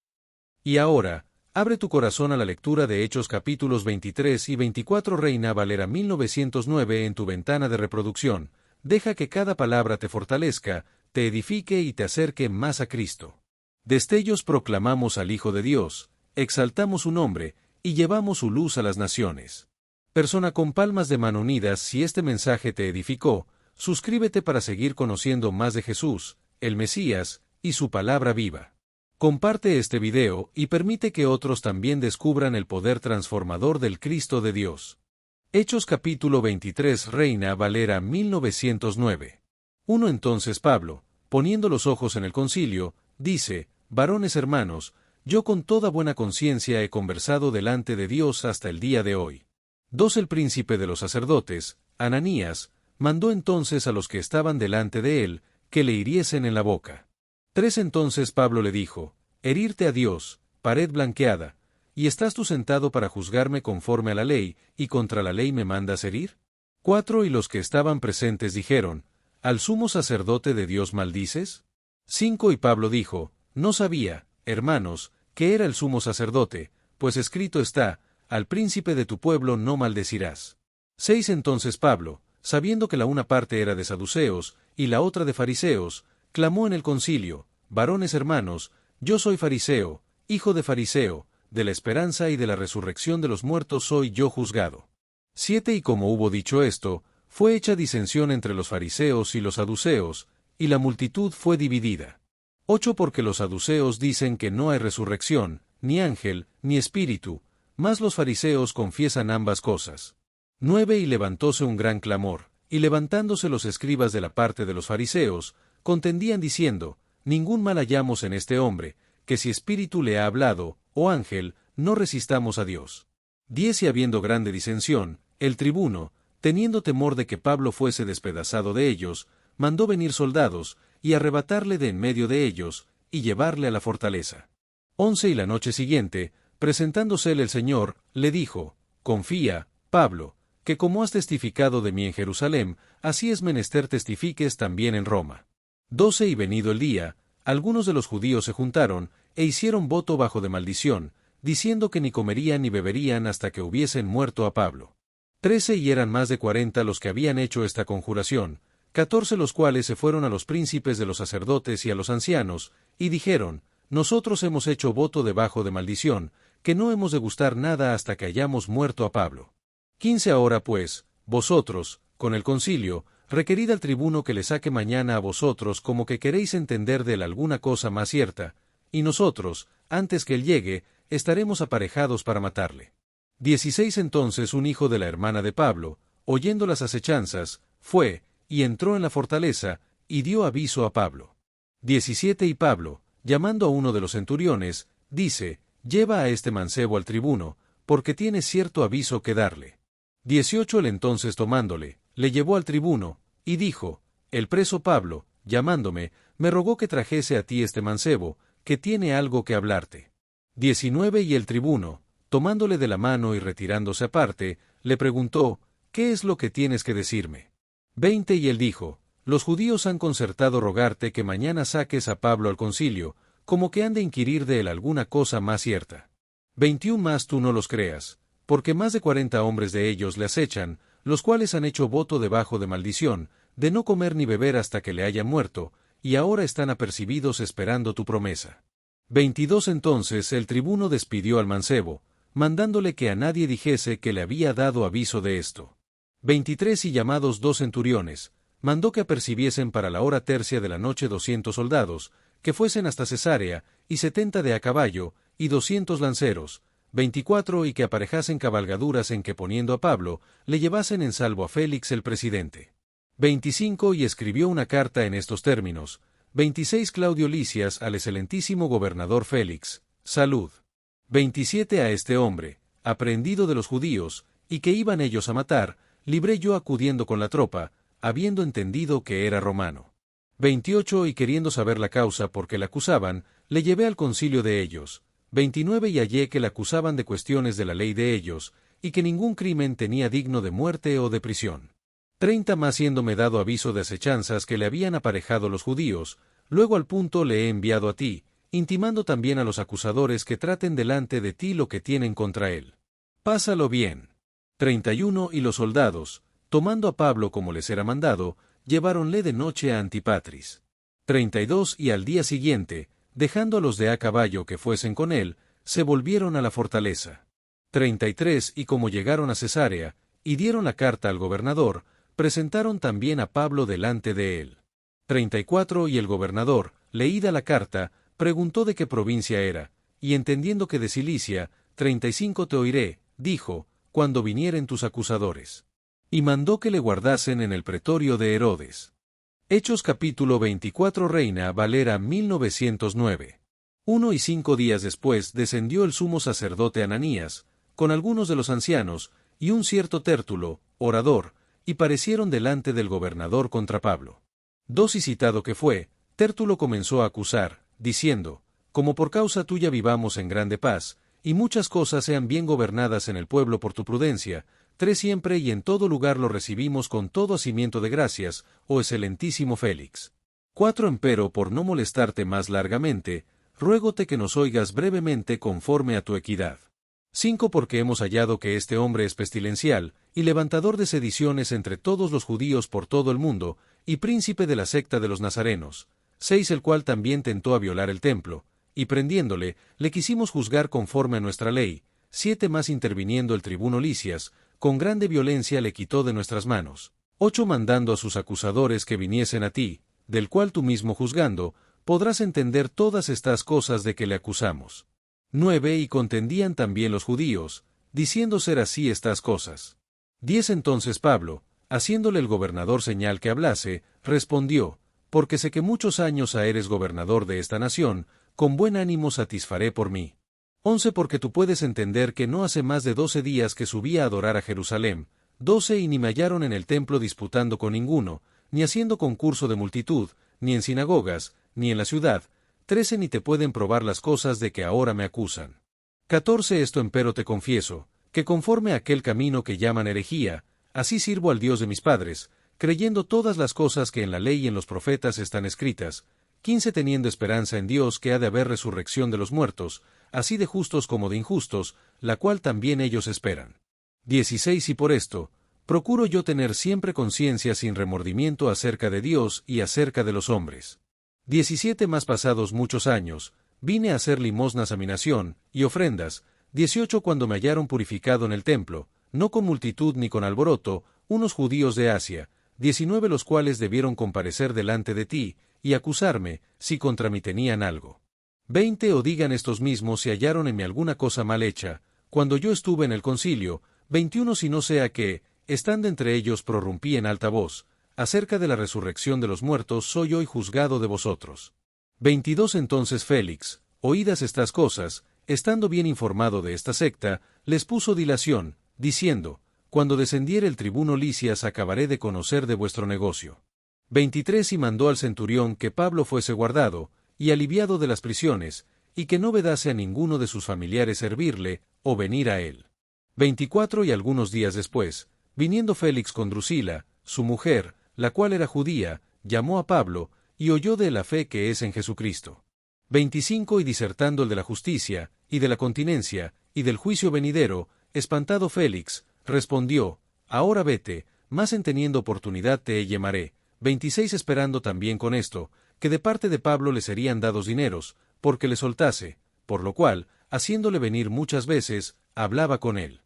Y ahora, abre tu corazón a la lectura de Hechos capítulos 23 y 24 Reina Valera 1909 en tu ventana de reproducción. Deja que cada palabra te fortalezca, te edifique y te acerque más a Cristo. Destellos proclamamos al Hijo de Dios, exaltamos su nombre, y llevamos su luz a las naciones. Persona con palmas de mano unidas, si este mensaje te edificó, suscríbete para seguir conociendo más de Jesús, el Mesías, y su palabra viva. Comparte este video y permite que otros también descubran el poder transformador del Cristo de Dios. Hechos capítulo 23 Reina Valera 1909. 1 Entonces Pablo, poniendo los ojos en el concilio, dice: Varones hermanos, yo con toda buena conciencia he conversado delante de Dios hasta el día de hoy. 2 El príncipe de los sacerdotes, Ananías, mandó entonces a los que estaban delante de él, que le hiriesen en la boca. 3 Entonces Pablo le dijo: Herirte a Dios, pared blanqueada, ¿y estás tú sentado para juzgarme conforme a la ley, y contra la ley me mandas herir? 4 Y los que estaban presentes dijeron: ¿Al sumo sacerdote de Dios maldices? 5 Y Pablo dijo: No sabía, hermanos, que era el sumo sacerdote, pues escrito está: Al príncipe de tu pueblo no maldecirás. 6 Entonces Pablo, sabiendo que la una parte era de saduceos, y la otra de fariseos, clamó en el concilio: Varones hermanos, yo soy fariseo, hijo de fariseo, de la esperanza y de la resurrección de los muertos soy yo juzgado. 7 Y como hubo dicho esto, fue hecha disensión entre los fariseos y los saduceos, y la multitud fue dividida. 8 Porque los saduceos dicen que no hay resurrección, ni ángel, ni espíritu, mas los fariseos confiesan ambas cosas. 9 Y levantóse un gran clamor, y levantándose los escribas de la parte de los fariseos, contendían diciendo: Ningún mal hallamos en este hombre, que si espíritu le ha hablado, o ángel, no resistamos a Dios. 10 Y habiendo grande disensión, el tribuno, teniendo temor de que Pablo fuese despedazado de ellos, mandó venir soldados, y arrebatarle de en medio de ellos, y llevarle a la fortaleza. 11 Y la noche siguiente, presentándosele el Señor, le dijo: Confía, Pablo, que como has testificado de mí en Jerusalén, así es menester testifiques también en Roma. 12 Y venido el día, algunos de los judíos se juntaron, e hicieron voto bajo de maldición, diciendo que ni comerían ni beberían hasta que hubiesen muerto a Pablo. 13 y eran más de 40 los que habían hecho esta conjuración, 14 los cuales se fueron a los príncipes de los sacerdotes y a los ancianos, y dijeron, nosotros hemos hecho voto debajo de maldición, que no hemos de gustar nada hasta que hayamos muerto a Pablo. 15 ahora pues, vosotros, con el concilio, requerid al tribuno que le saque mañana a vosotros como que queréis entender de él alguna cosa más cierta, y nosotros, antes que él llegue, estaremos aparejados para matarle. 16 entonces un hijo de la hermana de Pablo, oyendo las acechanzas, fue, y entró en la fortaleza, y dio aviso a Pablo. 17 y Pablo, llamando a uno de los centuriones, dice, lleva a este mancebo al tribuno, porque tiene cierto aviso que darle. 18 él entonces tomándole, le llevó al tribuno, y dijo, el preso Pablo, llamándome, me rogó que trajese a ti este mancebo, que tiene algo que hablarte. 19 y el tribuno, tomándole de la mano y retirándose aparte, le preguntó, ¿qué es lo que tienes que decirme? 20 y él dijo, los judíos han concertado rogarte que mañana saques a Pablo al concilio, como que han de inquirir de él alguna cosa más cierta. 21 más tú no los creas, porque más de 40 hombres de ellos le acechan, los cuales han hecho voto debajo de maldición, de no comer ni beber hasta que le hayan muerto, y ahora están apercibidos esperando tu promesa. 22 entonces el tribuno despidió al mancebo, mandándole que a nadie dijese que le había dado aviso de esto. 23 y llamados 2 centuriones, mandó que apercibiesen para la hora tercia de la noche 200 soldados, que fuesen hasta Cesarea, y 70 de a caballo, y 200 lanceros, 24 y que aparejasen cabalgaduras en que poniendo a Pablo, le llevasen en salvo a Félix el presidente. 25 y escribió una carta en estos términos, 26 Claudio Lisias al excelentísimo gobernador Félix, salud. 27 a este hombre, aprehendido de los judíos, y que iban ellos a matar, libré yo acudiendo con la tropa, habiendo entendido que era romano. 28 y queriendo saber la causa por que le acusaban, le llevé al concilio de ellos. 29 y hallé que le acusaban de cuestiones de la ley de ellos, y que ningún crimen tenía digno de muerte o de prisión. 30 más siéndome dado aviso de acechanzas que le habían aparejado los judíos, luego al punto le he enviado a ti, intimando también a los acusadores que traten delante de ti lo que tienen contra él. Pásalo bien. 31 y los soldados, tomando a Pablo como les era mandado, lleváronle de noche a Antipatris. 32 y al día siguiente, dejando a los de a caballo que fuesen con él, se volvieron a la fortaleza. 33 y como llegaron a Cesarea, y dieron la carta al gobernador, presentaron también a Pablo delante de él. 34 y el gobernador, leída la carta, preguntó de qué provincia era, y entendiendo que de Cilicia, 35 te oiré, dijo, cuando vinieren tus acusadores. Y mandó que le guardasen en el pretorio de Herodes. Hechos capítulo 24 Reina Valera 1909. 1 y 5 días después descendió el sumo sacerdote Ananías, con algunos de los ancianos, y un cierto Tértulo, orador, y parecieron delante del gobernador contra Pablo. 2 y citado que fue, Tértulo comenzó a acusar, diciendo, como por causa tuya vivamos en grande paz, y muchas cosas sean bien gobernadas en el pueblo por tu prudencia, 3 siempre y en todo lugar lo recibimos con todo hacimiento de gracias, oh excelentísimo Félix. 4 empero por no molestarte más largamente, ruégote que nos oigas brevemente conforme a tu equidad. 5 porque hemos hallado que este hombre es pestilencial, y levantador de sediciones entre todos los judíos por todo el mundo, y príncipe de la secta de los nazarenos. 6 el cual también tentó a violar el templo, y prendiéndole, le quisimos juzgar conforme a nuestra ley. 7 más interviniendo el tribuno Lisias, con grande violencia le quitó de nuestras manos. 8 mandando a sus acusadores que viniesen a ti, del cual tú mismo juzgando, podrás entender todas estas cosas de que le acusamos. 9 y contendían también los judíos, diciendo ser así estas cosas. 10 entonces Pablo, haciéndole el gobernador señal que hablase, respondió, porque sé que muchos años ha eres gobernador de esta nación, con buen ánimo satisfaré por mí. 11 porque tú puedes entender que no hace más de 12 días que subí a adorar a Jerusalén, 12 y ni me hallaron en el templo disputando con ninguno, ni haciendo concurso de multitud, ni en sinagogas, ni en la ciudad, 13 ni te pueden probar las cosas de que ahora me acusan. 14 esto empero te confieso, que conforme a aquel camino que llaman herejía, así sirvo al Dios de mis padres, creyendo todas las cosas que en la ley y en los profetas están escritas, 15 teniendo esperanza en Dios que ha de haber resurrección de los muertos, así de justos como de injustos, la cual también ellos esperan. 16 Y por esto, procuro yo tener siempre conciencia sin remordimiento acerca de Dios y acerca de los hombres. 17 Más pasados muchos años, vine a hacer limosnas a mi nación, y ofrendas. 18 Cuando me hallaron purificado en el templo, no con multitud ni con alboroto, unos judíos de Asia. 19 Los cuales debieron comparecer delante de ti, y acusarme, si contra mí tenían algo. 20 O digan estos mismos si hallaron en mí alguna cosa mal hecha, cuando yo estuve en el concilio. 21 Si no sea que, estando entre ellos prorrumpí en alta voz, acerca de la resurrección de los muertos soy hoy juzgado de vosotros. 22 Entonces Félix, oídas estas cosas, estando bien informado de esta secta, les puso dilación, diciendo, cuando descendiere el tribuno Licias acabaré de conocer de vuestro negocio. 23 Y mandó al centurión que Pablo fuese guardado, y aliviado de las prisiones, y que no vedase a ninguno de sus familiares servirle, o venir a él. 24 Y algunos días después, viniendo Félix con Drusila, su mujer, la cual era judía, llamó a Pablo, y oyó de la fe que es en Jesucristo. 25 Y disertando el de la justicia, y de la continencia, y del juicio venidero, espantado Félix, respondió, ahora vete, mas en teniendo oportunidad te llamaré. 26 Esperando también con esto, que de parte de Pablo le serían dados dineros, porque le soltase, por lo cual, haciéndole venir muchas veces, hablaba con él.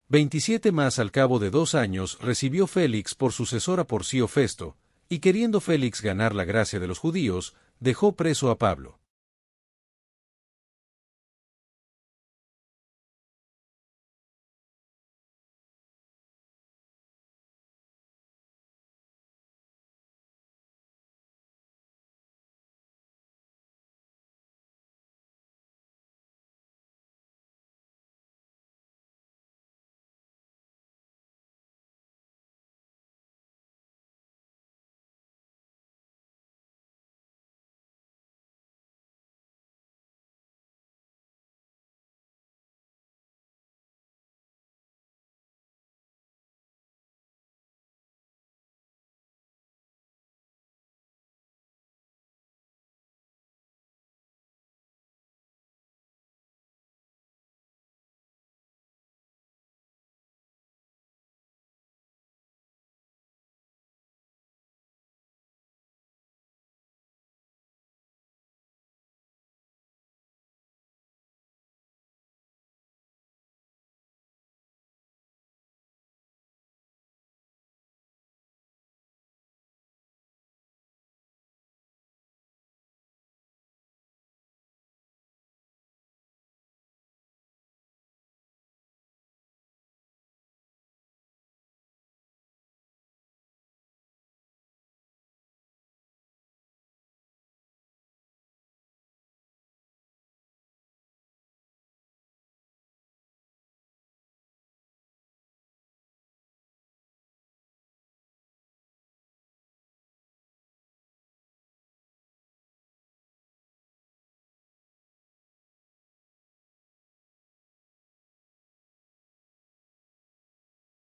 27 Más al cabo de 2 años recibió Félix por sucesor a Porcio Festo, y queriendo Félix ganar la gracia de los judíos, dejó preso a Pablo.